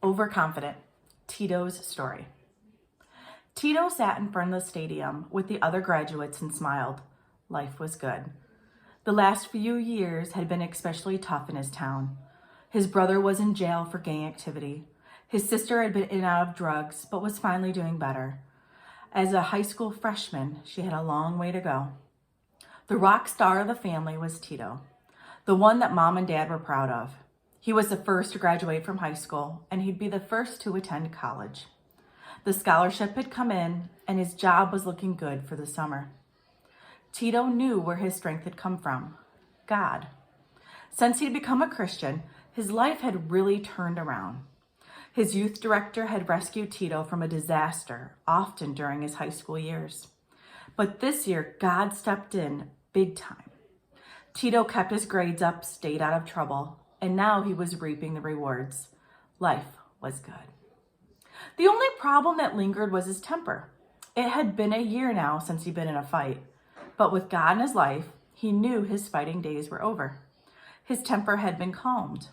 Overconfident, Tito's story. Tito sat in front of the stadium with the other graduates and smiled. Life was good. The last few years had been especially tough in his town. His brother was in jail for gang activity. His sister had been in and out of drugs, but was finally doing better. As a high school freshman, she had a long way to go. The rock star of the family was Tito, the one that mom and dad were proud of. He was the first to graduate from high school, and he'd be the first to attend college. The scholarship had come in, and his job was looking good for the summer. Tito knew where his strength had come from: God. Since he'd become a Christian, his life had really turned around. His youth director had rescued Tito from a disaster, often during his high school years. But this year, God stepped in big time. Tito kept his grades up, stayed out of trouble, and now he was reaping the rewards. Life was good. The only problem that lingered was his temper. It had been a year now since he'd been in a fight, but with God in his life, he knew his fighting days were over. His temper had been calmed.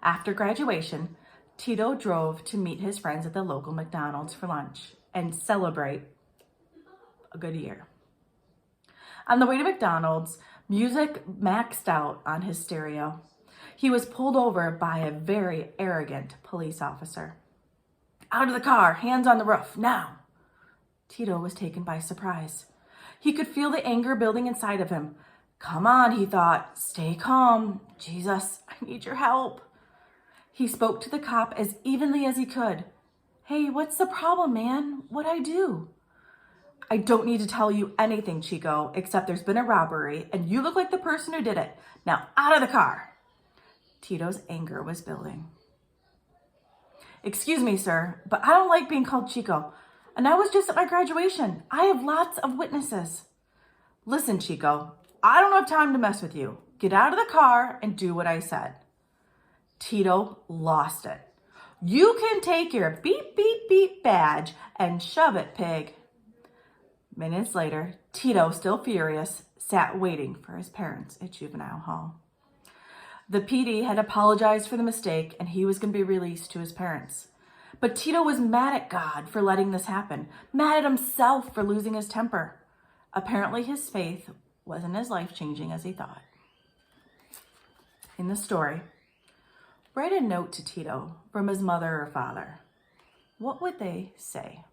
After graduation, Tito drove to meet his friends at the local McDonald's for lunch and celebrate a good year. On the way to McDonald's, music maxed out on his stereo. He was pulled over by a very arrogant police officer. "Out of the car, hands on the roof, now!" Tito was taken by surprise. He could feel the anger building inside of him. "Come on," he thought, "stay calm. Jesus, I need your help." He spoke to the cop as evenly as he could. "Hey, what's the problem, man? What'd I do?" "I don't need to tell you anything, Chico, except there's been a robbery and you look like the person who did it. Now out of the car." Tito's anger was building. "Excuse me, sir, but I don't like being called Chico. And I was just at my graduation. I have lots of witnesses." "Listen, Chico, I don't have time to mess with you. Get out of the car and do what I said." Tito lost it. "You can take your beep, beep, beep badge and shove it, pig." Minutes later, Tito, still furious, sat waiting for his parents at juvenile hall. The PD had apologized for the mistake and he was going to be released to his parents. But Tito was mad at God for letting this happen, mad at himself for losing his temper. Apparently his faith wasn't as life-changing as he thought. In the story, write a note to Tito from his mother or father. What would they say?